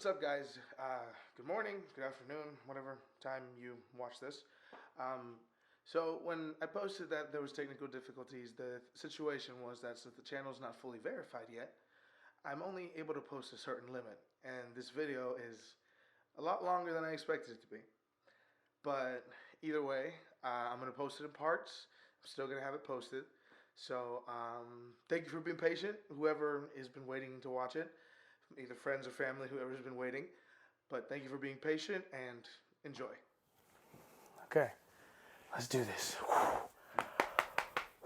What's up, guys? Good morning, good afternoon, whatever time you watch this. So when I posted that there was technical difficulties, the situation was that since the channel is not fully verified yet, I'm only able to post a certain limit, and this video is a lot longer than I expected it to be. But either way, I'm going to post it in parts. I'm still going to have it posted. So thank you for being patient, whoever has been waiting to watch it, either friends or family, whoever's been waiting. But thank you for being patient and enjoy. Okay, let's do this.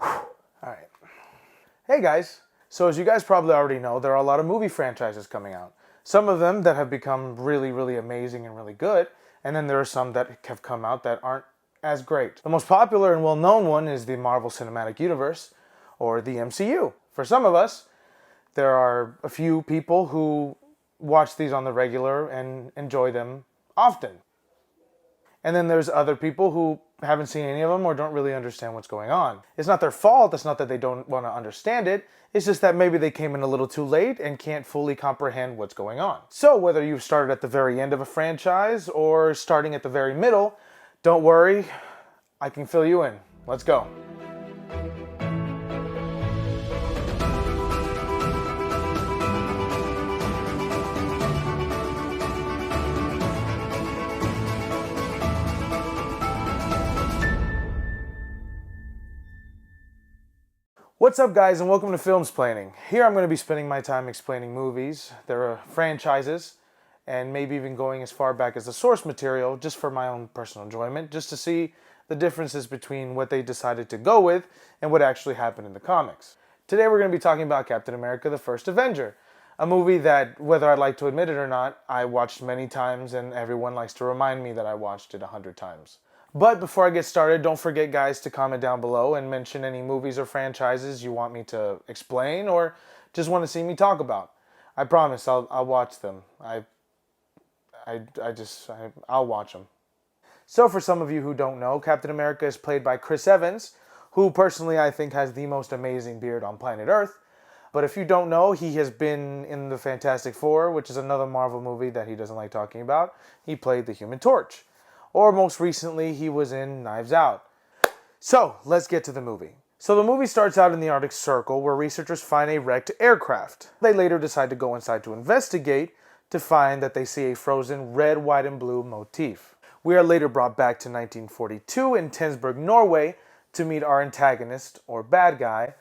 All right. Hey guys. So as you guys probably already know, there are a lot of movie franchises coming out. Some of them that have become really, really amazing and really good. And then there are some that have come out that aren't as great. The most popular and well-known one is the Marvel Cinematic Universe, or the MCU. For some of us, there are a few people who watch these on the regular and enjoy them often. And then there's other people who haven't seen any of them or don't really understand what's going on. It's not their fault, it's not that they don't want to understand it, it's just that maybe they came in a little too late and can't fully comprehend what's going on. So whether you've started at the very end of a franchise or starting at the very middle, don't worry, I can fill you in. Let's go. What's up, guys, and welcome to FILMsplaining. Here I'm going to be spending my time explaining movies, their franchises, and maybe even going as far back as the source material just for my own personal enjoyment, just to see the differences between what they decided to go with and what actually happened in the comics. Today we're going to be talking about Captain America: The First Avenger, a movie that, whether I'd like to admit it or not, I watched many times and everyone likes to remind me that I watched it 100 times. But before I get started, don't forget, guys, to comment down below and mention any movies or franchises you want me to explain or just want to see me talk about. I promise I'll watch them. I'll watch them. So for some of you who don't know, Captain America is played by Chris Evans, who personally I think has the most amazing beard on planet Earth. But if you don't know, he has been in the Fantastic Four, which is another Marvel movie that he doesn't like talking about. He played the Human Torch. Or most recently, he was in Knives Out. So, let's get to the movie. So the movie starts out in the Arctic Circle, where researchers find a wrecked aircraft. They later decide to go inside to investigate, to find that they see a frozen red, white, and blue motif. We are later brought back to 1942 in Tensberg, Norway, to meet our antagonist, or bad guy,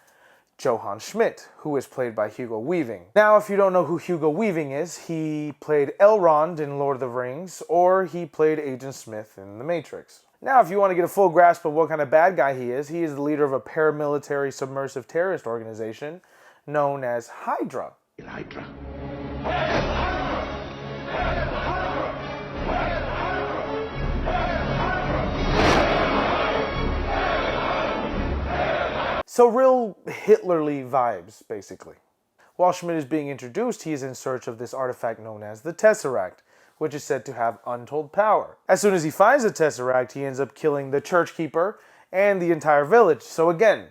Johann Schmidt, who is played by Hugo Weaving. Now, if you don't know who Hugo Weaving is, he played Elrond in Lord of the Rings, or he played Agent Smith in The Matrix. Now, if you want to get a full grasp of what kind of bad guy he is the leader of a paramilitary submersive terrorist organization known as Hydra. Hydra. So real Hitlerly vibes, basically. While Schmidt is being introduced, he is in search of this artifact known as the Tesseract, which is said to have untold power. As soon as he finds the Tesseract, he ends up killing the church keeper and the entire village. So again,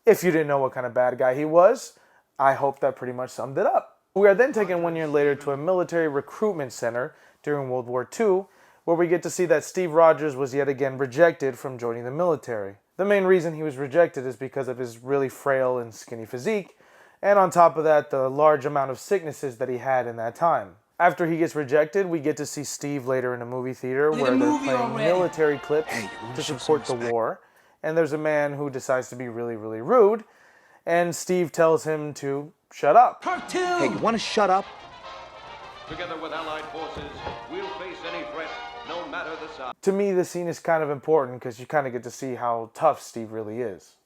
if you didn't know what kind of bad guy he was, I hope that pretty much summed it up. We are then taken 1 year later to a military recruitment center during World War II, where we get to see that Steve Rogers was yet again rejected from joining the military. The main reason he was rejected is because of his really frail and skinny physique, and on top of that, the large amount of sicknesses that he had in that time. After he gets rejected, we get to see Steve later in a movie theater where they're playing military clips to support the war, and there's a man who decides to be really, really rude, and Steve tells him to shut up. Cartoon! Hey, you want to shut up? Together with Allied forces, we'll face any threat, no matter the size. To me, this scene is kind of important because you kind of get to see how tough Steve really is.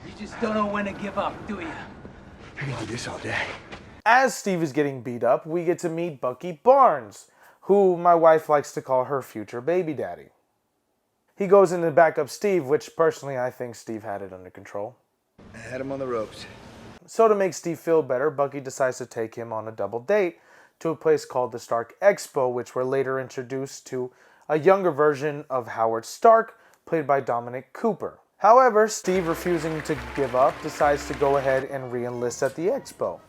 You just don't know when to give up, do you? I can do this all day. As Steve is getting beat up, we get to meet Bucky Barnes, who my wife likes to call her future baby daddy. He goes in to back up Steve, which personally I think Steve had it under control. I had him on the ropes. So to make Steve feel better, Bucky decides to take him on a double date to a place called the Stark Expo, which we're later introduced to a younger version of Howard Stark, played by Dominic Cooper. However, Steve, refusing to give up, decides to go ahead and re-enlist at the expo.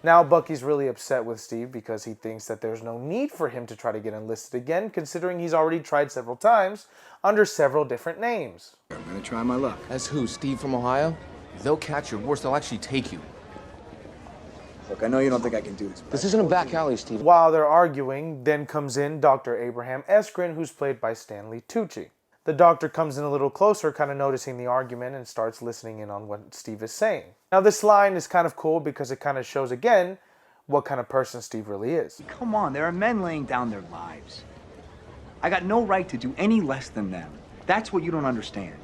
Now Bucky's really upset with Steve because he thinks that there's no need for him to try to get enlisted again, considering he's already tried several times under several different names. I'm gonna try my luck. As who, Steve from Ohio? If they'll catch you, worse, they'll actually take you. Look, I know you don't think I can do this, but This isn't a back alley, Steve. While they're arguing, then comes in Dr. Abraham Eskrin, who's played by Stanley Tucci. The doctor comes in a little closer, kind of noticing the argument, and starts listening in on what Steve is saying. Now this line is kind of cool because it kind of shows again what kind of person Steve really is. Come on, there are men laying down their lives. I got no right to do any less than them. That's what you don't understand.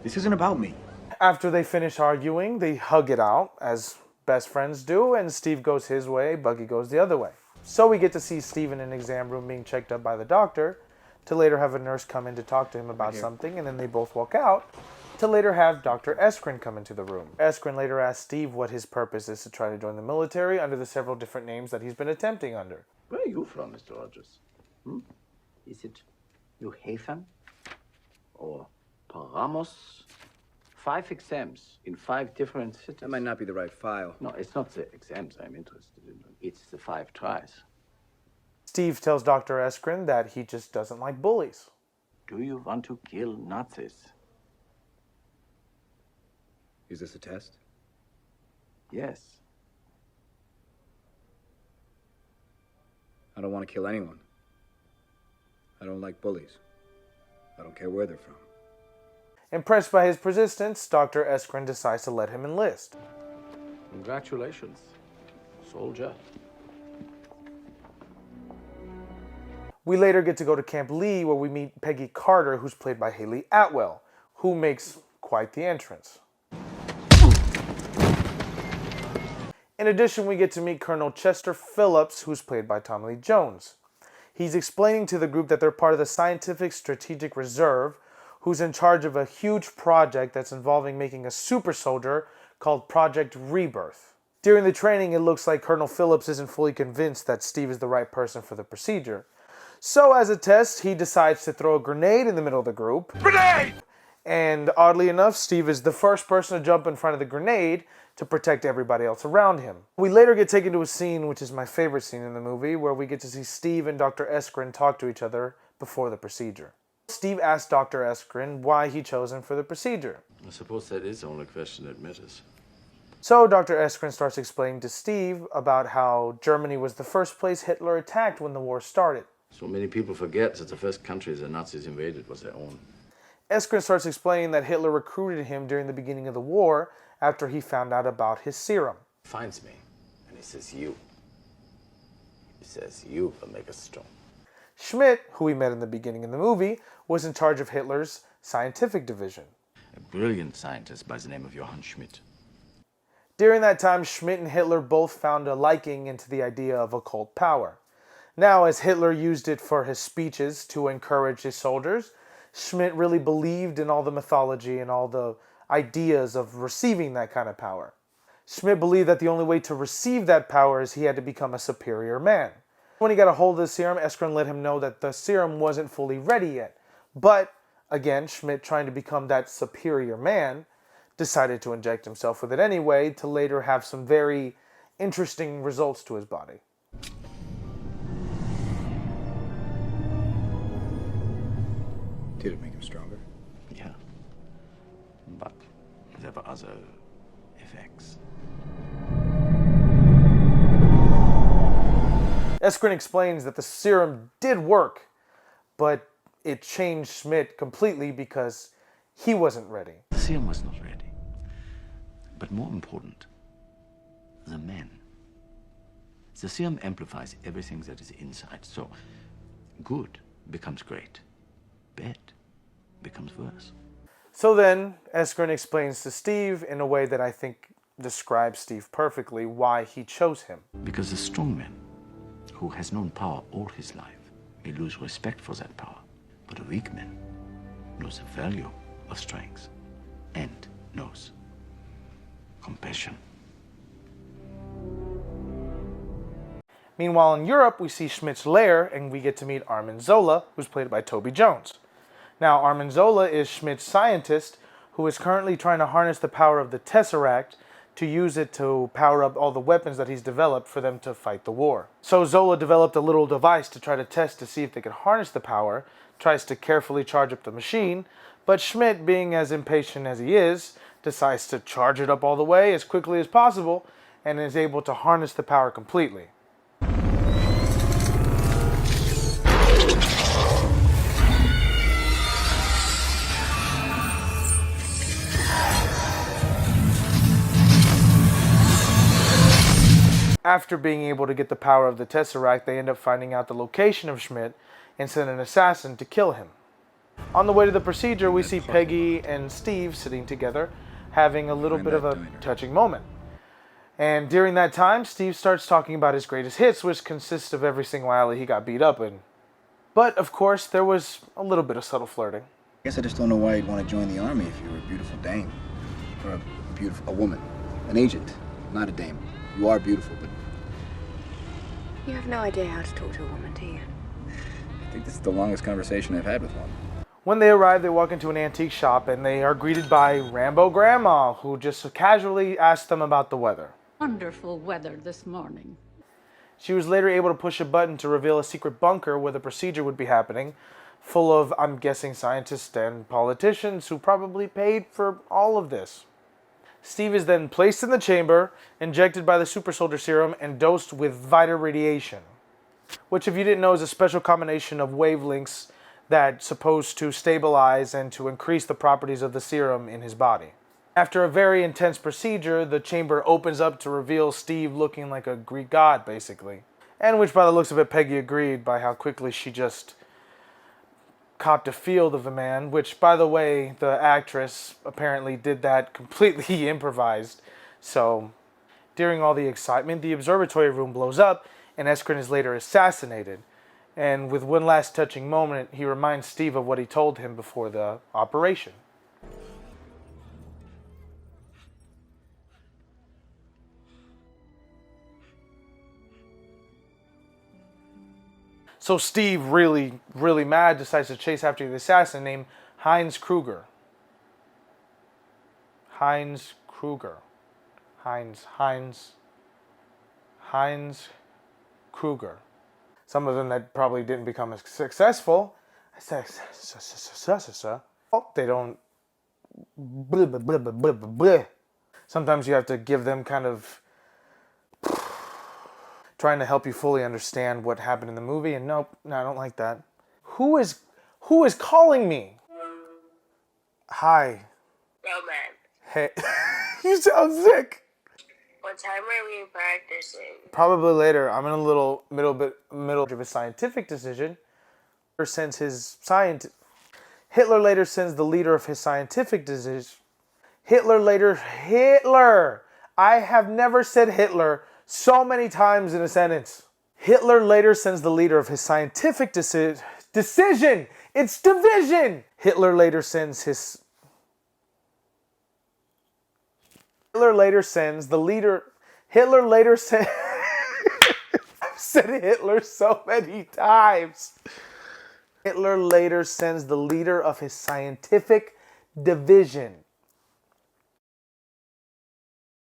This isn't about me. After they finish arguing, they hug it out, as best friends do, and Steve goes his way, Bucky goes the other way. So we get to see Steve in an exam room being checked up by the doctor, to later have a nurse come in to talk to him about something, and then they both walk out, to later have Dr. Eskrin come into the room. Eskrin later asks Steve what his purpose is to try to join the military under the several different names that he's been attempting under. Where are you from, Mr. Rogers? Is it New Haven? Or Paramos? 5 exams in 5 different cities. that might not be the right file. No, it's not the exams I'm interested in. It's the 5 tries. Steve tells Dr. Eskrin that he just doesn't like bullies. Do you want to kill Nazis? Is this a test? Yes. I don't want to kill anyone. I don't like bullies. I don't care where they're from. Impressed by his persistence, Dr. Eskrin decides to let him enlist. Congratulations, soldier. We later get to go to Camp Lee, where we meet Peggy Carter, who's played by Haley Atwell, who makes quite the entrance. In addition, we get to meet Colonel Chester Phillips, who's played by Tommy Lee Jones. He's explaining to the group that they're part of the Scientific Strategic Reserve, who's in charge of a huge project that's involving making a super soldier called Project Rebirth. During the training, it looks like Colonel Phillips isn't fully convinced that Steve is the right person for the procedure. So as a test, he decides to throw a grenade in the middle of the group. Grenade! And oddly enough, Steve is the first person to jump in front of the grenade to protect everybody else around him. We later get taken to a scene, which is my favorite scene in the movie, where we get to see Steve and Dr. Eskrin talk to each other before the procedure. Steve asks Dr. Eskrin why he chose him for the procedure. I suppose that is the only question that matters. So Dr. Eskrin starts explaining to Steve about how Germany was the first place Hitler attacked when the war started. So many people forget that the first country the Nazis invaded was their own. Eskrin starts explaining that Hitler recruited him during the beginning of the war after he found out about his serum. He finds me, and he says, you. He says, you will make us strong. Schmidt, who we met in the beginning of the movie, was in charge of Hitler's scientific division. A brilliant scientist by the name of Johann Schmidt. During that time, Schmidt and Hitler both found a liking into the idea of occult power. Now, as Hitler used it for his speeches to encourage his soldiers, Schmidt really believed in all the mythology and all the ideas of receiving that kind of power. Schmidt believed that the only way to receive that power is he had to become a superior man. When he got a hold of the serum, Eskrin let him know that the serum wasn't fully ready yet. But, again, Schmidt, trying to become that superior man, decided to inject himself with it anyway to later have some very interesting results to his body. Did it make him stronger? Yeah. But there were other effects. Eskrin explains that the serum did work, but it changed Schmidt completely because he wasn't ready. The serum was not ready. But more important, the men. The serum amplifies everything that is inside. So good becomes great. Bad becomes worse. So then, Eskrin explains to Steve in a way that I think describes Steve perfectly why he chose him. Because a strong man who has known power all his life may lose respect for that power. But a weak man knows the value of strength and knows compassion. Meanwhile, in Europe, we see Schmidt's lair and we get to meet Armin Zola, who's played by Toby Jones. Now, Armanzola is Schmidt's scientist who is currently trying to harness the power of the Tesseract to use it to power up all the weapons that he's developed for them to fight the war. So Zola developed a little device to try to test to see if they could harness the power, tries to carefully charge up the machine, but Schmidt, being as impatient as he is, decides to charge it up all the way as quickly as possible and is able to harness the power completely. After being able to get the power of the Tesseract, they end up finding out the location of Schmidt and send an assassin to kill him. On the way to the procedure, we see Peggy and Steve sitting together, having a little bit of a touching moment. And during that time, Steve starts talking about his greatest hits, which consists of every single alley he got beat up in. But, of course, there was a little bit of subtle flirting. I guess I just don't know why you'd want to join the army if you were a beautiful dame. Or a woman. An agent, not a dame. You are beautiful, but... You have no idea how to talk to a woman, do you? I think this is the longest conversation I've had with one. When they arrive, they walk into an antique shop and they are greeted by Rambo Grandma, who just casually asks them about the weather. Wonderful weather this morning. She was later able to push a button to reveal a secret bunker where the procedure would be happening, full of, I'm guessing, scientists and politicians who probably paid for all of this. Steve is then placed in the chamber, injected by the super soldier serum, and dosed with Vita radiation, which, if you didn't know, is a special combination of wavelengths that's supposed to stabilize and to increase the properties of the serum in his body. After a very intense procedure, the chamber opens up to reveal Steve looking like a Greek god, basically. And which, by the looks of it, Peggy agreed by how quickly she just copped a field of the man, which, by the way, the actress apparently did that completely improvised. So, during all the excitement, the observatory room blows up, and Eskrin is later assassinated. And with one last touching moment, he reminds Steve of what he told him before the operation. So Steve, really, really mad, decides to chase after the assassin named Heinz Kruger. Heinz Kruger. Heinz Kruger. Some of them that probably didn't become as successful. Oh, they don't. Sometimes you have to give them kind of trying to help you fully understand what happened in the movie, and nope, no, I don't like that. Who is calling me? Hi. Roman. Hey. You sound sick. What time are we practicing? Probably later. I'm in a little middle of a scientific decision. Hitler later sends the leader of his scientific decision. Hitler. I have never said Hitler so many times in a sentence. Hitler later sends the leader of his scientific decision. It's division. Hitler later sends the leader. Hitler later sends. I've said Hitler so many times. Hitler later sends the leader of his scientific division